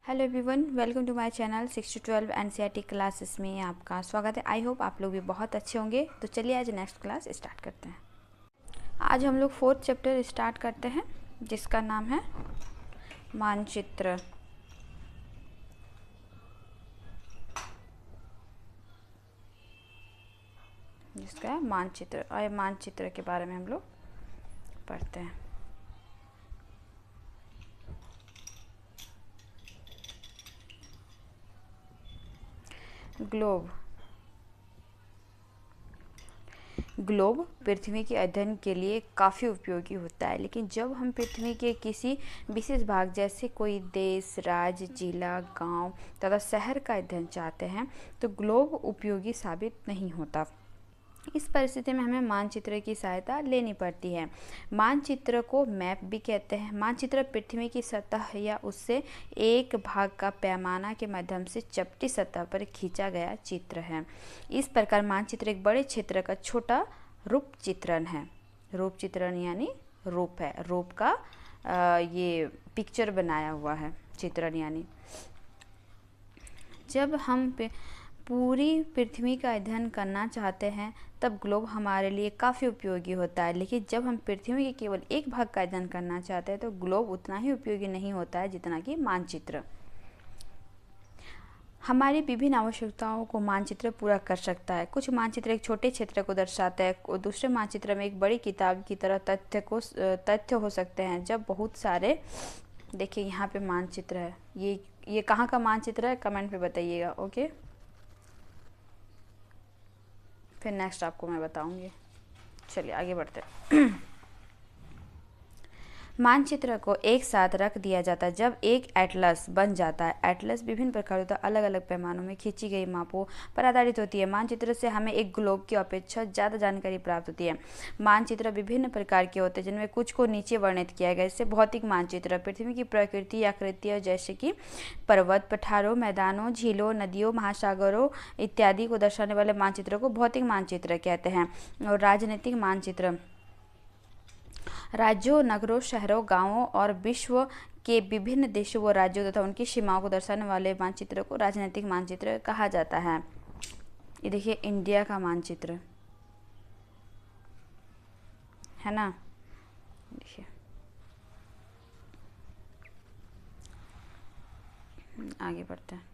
Hello everyone, welcome to my channel 6 to 12 NCERT classes में आपका स्वागत है। आई होप आप लोग भी बहुत अच्छे होंगे। तो चलिए आज नेक्स्ट क्लास स्टार्ट करते हैं। आज हम लोग 4th चैप्टर स्टार्ट करते हैं जिसका नाम है मानचित्र। जिसका है मानचित्र। और मानचित्र के बारे में हम लोग पढ़ते हैं। ग्लोब पृथ्वी के अध्ययन के लिए काफ़ी उपयोगी होता है, लेकिन जब हम पृथ्वी के किसी विशेष भाग जैसे कोई देश, राज्य, जिला, गांव तथा शहर का अध्ययन चाहते हैं तो ग्लोब उपयोगी साबित नहीं होता। इस परिस्थिति में हमें मानचित्र की सहायता लेनी पड़ती है। मानचित्र को मैप भी कहते हैं। मानचित्र पृथ्वी की सतह या उससे एक भाग का पैमाना के माध्यम से चपटी सतह पर खींचा गया चित्र है। इस प्रकार मानचित्र एक बड़े क्षेत्र का छोटा रूप चित्रण है। रूप चित्रण यानी रूप है, रूप का ये पिक्चर बनाया हुआ है, चित्रण यानी। जब हम पूरी पृथ्वी का अध्ययन करना चाहते हैं तब ग्लोब हमारे लिए काफ़ी उपयोगी होता है, लेकिन जब हम पृथ्वी के केवल एक भाग का अध्ययन करना चाहते हैं तो ग्लोब उतना ही उपयोगी नहीं होता है जितना कि मानचित्र। हमारी विभिन्न आवश्यकताओं को मानचित्र पूरा कर सकता है। कुछ मानचित्र एक छोटे क्षेत्र को दर्शाता है और दूसरे मानचित्र में एक बड़ी किताब की तरह तथ्य हो सकते हैं। जब बहुत सारे, देखिए यहाँ पे मानचित्र है, ये कहाँ का मानचित्र है कमेंट पे बताइएगा। ओके, फिर नेक्स्ट आपको मैं बताऊंगी। चलिए आगे बढ़ते हैं। मानचित्र को एक साथ रख दिया जाता है जब एक एटलस बन जाता है। एटलस विभिन्न प्रकारों तथा अलग अलग पैमानों में खींची गई मापों पर आधारित होती है। मानचित्र से हमें एक ग्लोब की अपेक्षा ज़्यादा जानकारी प्राप्त होती है। मानचित्र विभिन्न प्रकार के होते हैं जिनमें कुछ को नीचे वर्णित किया गया है। जैसे भौतिक मानचित्र पृथ्वी की प्रकृति आकृतियों जैसे कि पर्वत, पठारों, मैदानों, झीलों, नदियों, महासागरों इत्यादि को दर्शाने वाले मानचित्र को भौतिक मानचित्र कहते हैं। और राजनीतिक मानचित्र राज्यों, नगरों, शहरों, गांवों और विश्व के विभिन्न देशों व राज्यों तथा उनकी सीमाओं को दर्शाने वाले मानचित्र को राजनीतिक मानचित्र कहा जाता है। ये देखिए इंडिया का मानचित्र है ना। देखिए आगे बढ़ते हैं।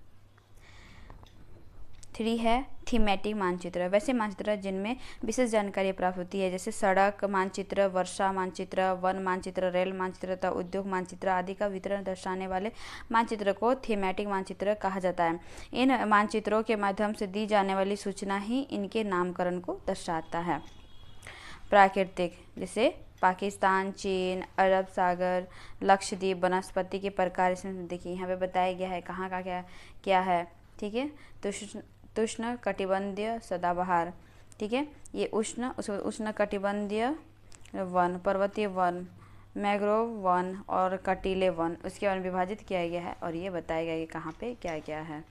3 है थीमेटिक मानचित्र। वैसे मानचित्र जिनमें विशेष जानकारी प्राप्त होती है, जैसे सड़क मानचित्र, वर्षा मानचित्र, वन मानचित्र, रेल मानचित्र तथा उद्योग मानचित्र आदि का वितरण दर्शाने वाले मानचित्र को थीमेटिक मानचित्र कहा जाता है। इन मानचित्रों के माध्यम से दी जाने वाली सूचना ही इनके नामकरण को दर्शाता है। प्राकृतिक, जैसे पाकिस्तान, चीन, अरब सागर, लक्षद्वीप, वनस्पति के प्रकार इसमें देखिए यहाँ पे बताया गया है कहाँ का क्या क्या है। ठीक है, तो उष्ण कटिबंधीय सदाबहार, ठीक है, ये उष्ण कटिबंधीय वन, पर्वतीय वन, मैंग्रोव वन और कटीले वन, उसके बारे में विभाजित किया गया है और ये बताया गया है कि कहाँ पे क्या क्या है।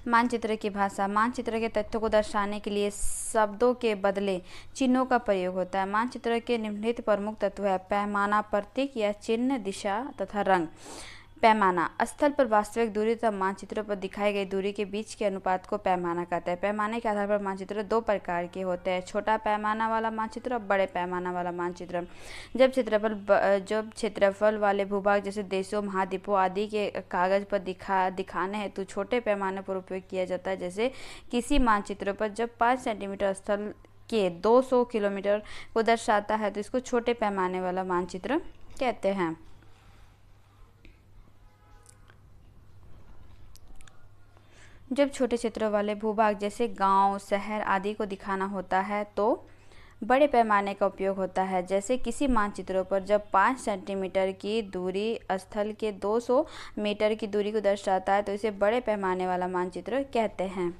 मानचित्र की भाषा। मानचित्र के तथ्यों को दर्शाने के लिए शब्दों के बदले चिन्हों का प्रयोग होता है। मानचित्र के निम्नलिखित प्रमुख तत्व है: पैमाना, प्रतीक या चिन्ह, दिशा तथा रंग। पैमाना स्थल पर वास्तविक दूरी तथा मानचित्र पर दिखाई गई दूरी के बीच के अनुपात को पैमाना कहता है। पैमाने के आधार पर मानचित्र 2 प्रकार के होते हैं: छोटा पैमाना वाला मानचित्र और बड़े पैमाना वाला मानचित्र। जब क्षेत्रफल वाले भूभाग जैसे देशों, महाद्वीपों आदि के कागज पर दिखाने हेतु छोटे पैमाने पर उपयोग किया जाता है। जैसे किसी मानचित्र पर जब 5 सेंटीमीटर स्थल के 200 किलोमीटर को दर्शाता है तो इसको छोटे पैमाने वाला मानचित्र कहते हैं। जब छोटे क्षेत्रों वाले भूभाग जैसे गांव, शहर आदि को दिखाना होता है तो बड़े पैमाने का उपयोग होता है। जैसे किसी मानचित्रों पर जब 5 सेंटीमीटर की दूरी स्थल के 200 मीटर की दूरी को दर्शाता है तो इसे बड़े पैमाने वाला मानचित्र कहते हैं।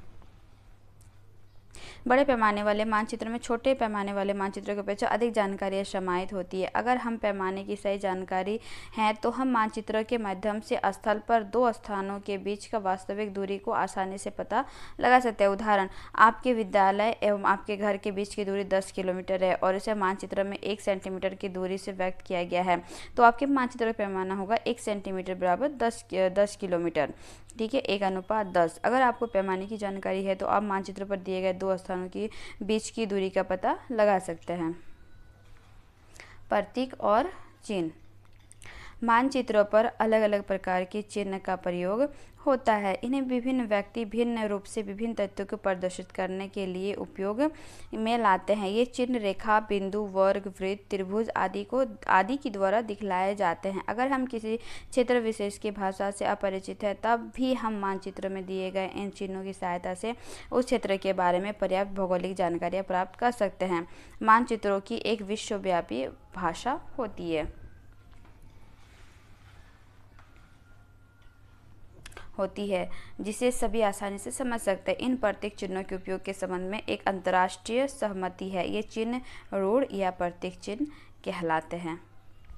बड़े पैमाने वाले मानचित्र में छोटे पैमाने वाले मानचित्रों की अपेक्षा अधिक जानकारी समाहित होती है। अगर हम पैमाने की सही जानकारी है तो हम मानचित्र के माध्यम से स्थल पर दो स्थानों के बीच का वास्तविक दूरी को आसानी से पता लगा सकते हैं। उदाहरण, आपके विद्यालय एवं आपके घर के बीच की दूरी 10 किलोमीटर है और इसे मानचित्र में 1 सेंटीमीटर की दूरी से व्यक्त किया गया है, तो आपके मानचित्र का पैमाना होगा 1 सेंटीमीटर बराबर 10 किलोमीटर। ठीक है, 1:10। अगर आपको पैमाने की जानकारी है तो आप मानचित्र पर दिए गए दो स्थानों के बीच की दूरी का पता लगा सकते हैं। प्रतीक और चिन्ह। मानचित्रों पर अलग अलग प्रकार के चिन्ह का प्रयोग होता है। इन्हें विभिन्न व्यक्ति भिन्न रूप से विभिन्न तथ्यों को प्रदर्शित करने के लिए उपयोग में लाते हैं। ये चिन्ह रेखा, बिंदु, वर्ग, वृत्त, त्रिभुज आदि के द्वारा दिखलाए जाते हैं। अगर हम किसी क्षेत्र विशेष की भाषा से अपरिचित हैं तब भी हम मानचित्र में दिए गए इन चिन्हों की सहायता से उस क्षेत्र के बारे में पर्याप्त भौगोलिक जानकारियाँ प्राप्त कर सकते हैं। मानचित्रों की एक विश्वव्यापी भाषा होती है जिसे सभी आसानी से समझ सकते हैं। इन प्रतीक चिन्हों के उपयोग के संबंध में एक अंतर्राष्ट्रीय सहमति है। ये चिन्ह रूढ़ या प्रतीक चिन्ह कहलाते हैं।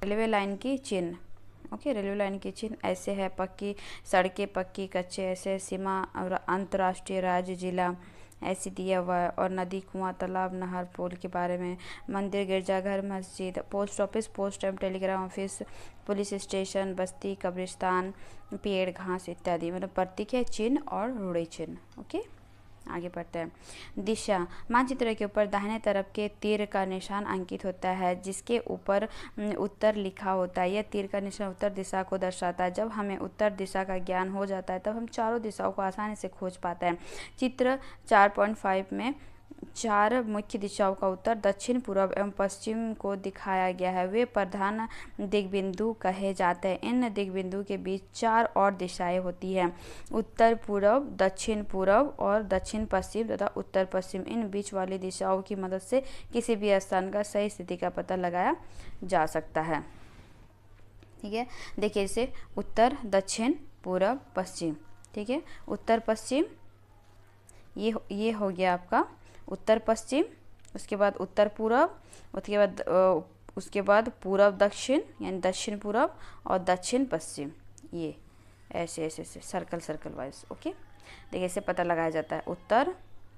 रेलवे लाइन की चिन्ह। ओके, रेलवे लाइन के चिन्ह ऐसे है: पक्की सड़कें, पक्की, कच्चे, ऐसे, सीमा, अंतर्राष्ट्रीय, राज्य, जिला, ऐसी दिया हुआ है। और नदी, कुआं, तालाब, नहर, पुल के बारे में, मंदिर, गिरजाघर, मस्जिद, पोस्ट ऑफिस, पोस्ट एवं टेलीग्राम ऑफिस, पुलिस स्टेशन, बस्ती, कब्रिस्तान, पेड़, घास इत्यादि मतलब प्रतीक है, चिन्ह और रूढ़ी चिन्ह। ओके, आगे बढ़ते हैं। दिशा। मानचित्र के ऊपर दाहिने तरफ के तीर का निशान अंकित होता है जिसके ऊपर उत्तर लिखा होता है। यह तीर का निशान उत्तर दिशा को दर्शाता है। जब हमें उत्तर दिशा का ज्ञान हो जाता है तब हम चारों दिशाओं को आसानी से खोज पाते हैं। चित्र 4.5 में 4 मुख्य दिशाओं का उत्तर, दक्षिण, पूर्व एवं पश्चिम को दिखाया गया है। वे प्रधान दिग्बिंदु कहे जाते हैं। इन दिग्बिंदु के बीच 4 और दिशाएं होती हैं: उत्तर पूर्व, दक्षिण पूर्व और दक्षिण पश्चिम तथा उत्तर पश्चिम। इन बीच वाली दिशाओं की मदद से किसी भी स्थान का सही स्थिति का पता लगाया जा सकता है। ठीक है, देखिए इसे उत्तर, दक्षिण, पूर्व, पश्चिम। ठीक है, उत्तर पश्चिम ये हो गया आपका उत्तर पश्चिम, उसके बाद उत्तर पूर्व, उसके बाद पूर्व दक्षिण यानी दक्षिण पूर्व और दक्षिण पश्चिम। ये ऐसे सर्कल वाइज। ओके, देखिए इससे पता लगाया जाता है उत्तर,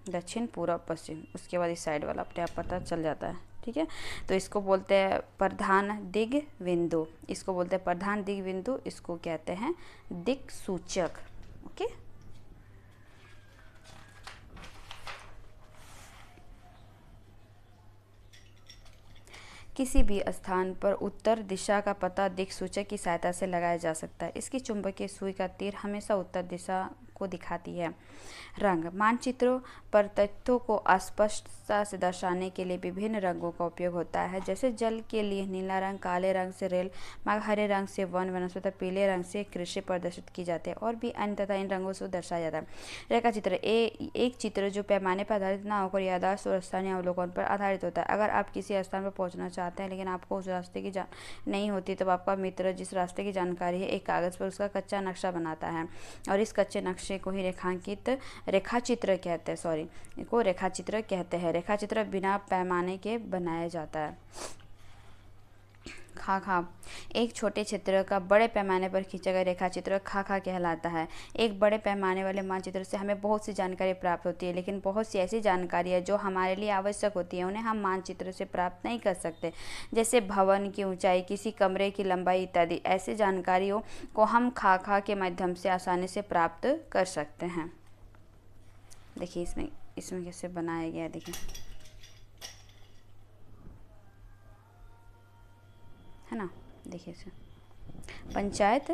दक्षिण, पूर्व, पश्चिम। उसके बाद इस साइड वाला अपने आप पता चल जाता है। ठीक है, तो इसको बोलते हैं प्रधान दिग बिंदु। इसको बोलते हैं प्रधान दिग बिंदु, इसको कहते हैं दिक् सूचक। ओके, किसी भी स्थान पर उत्तर दिशा का पता दिक् सूचक की सहायता से लगाया जा सकता है। इसकी चुंबकीय सुई का तीर हमेशा उत्तर दिशा को दिखाती है। रंग। मानचित्रों पर तथ्यों को स्पष्टता से दर्शाने के लिए विभिन्न रंगों का उपयोग होता है। जैसे जल के लिए नीला रंग, काले रंग से रेल मार्ग, हरे रंग से वन वनस्पति, पीले रंग से कृषि प्रदर्शित की जाती है और भी अन्य तथा इन रंगों से दर्शाया जाता है। रेखा चित्र। एक चित्र जो पैमाने पर आधारित न होकर याददाश्त और स्थानीय अवलोकन पर आधारित होता है। अगर आप किसी स्थान पर पहुंचना चाहते हैं लेकिन आपको उस रास्ते की नहीं होती, तब आपका मित्र जिस रास्ते की जानकारी है एक कागज पर उसका कच्चा नक्शा बनाता है और इस कच्चे नक्शे को ही रेखाचित्र कहते हैं। रेखाचित्र बिना पैमाने के बनाया जाता है। खाका। एक छोटे क्षेत्र का बड़े पैमाने पर खींचा गया रेखाचित्र खाका कहलाता है। एक बड़े पैमाने वाले मानचित्र से हमें बहुत सी जानकारी प्राप्त होती है, लेकिन बहुत सी ऐसी जानकारी है जो हमारे लिए आवश्यक होती है, उन्हें हम मानचित्र से प्राप्त नहीं कर सकते। जैसे भवन की ऊंचाई, किसी कमरे की लंबाई इत्यादि। ऐसी जानकारियों को हम खाका के माध्यम से आसानी से प्राप्त कर सकते हैं। देखिए इसमें कैसे बनाया गया है, देखिए, है ना। देखिए इसे पंचायत,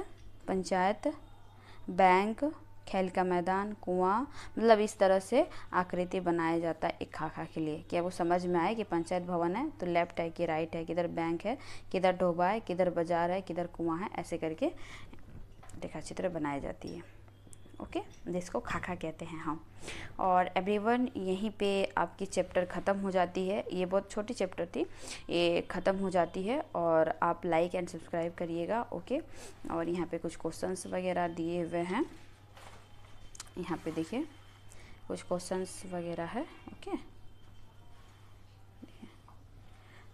बैंक, खेल का मैदान, कुआं, मतलब इस तरह से आकृति बनाया जाता है एक खाका के लिए। क्या वो समझ में आए कि पंचायत भवन है तो लेफ्ट है कि राइट है, किधर बैंक है, किधर ढोबा है, किधर बाजार है, किधर कुआं है, ऐसे करके रेखाचित्र बनाई जाती है। ओके, जिसको खाका कहते हैं हम। और एवरीवन, यहीं पे आपकी चैप्टर ख़त्म हो जाती है। ये बहुत छोटी चैप्टर थी, ये ख़त्म हो जाती है और आप लाइक एंड सब्सक्राइब करिएगा। ओके, और यहाँ पे कुछ क्वेश्चंस वगैरह दिए हुए हैं। यहाँ पे देखिए कुछ क्वेश्चंस वगैरह है। ओके,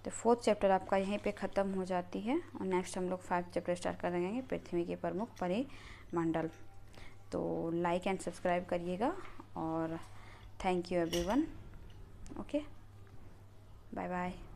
तो 4th चैप्टर आपका यहीं पे ख़त्म हो जाती है और नेक्स्ट हम लोग 5th चैप्टर स्टार्ट कर देंगे, पृथ्वी के प्रमुख परिमंडल। तो लाइक एंड सब्सक्राइब करिएगा और thank you everyone. Okay, bye bye.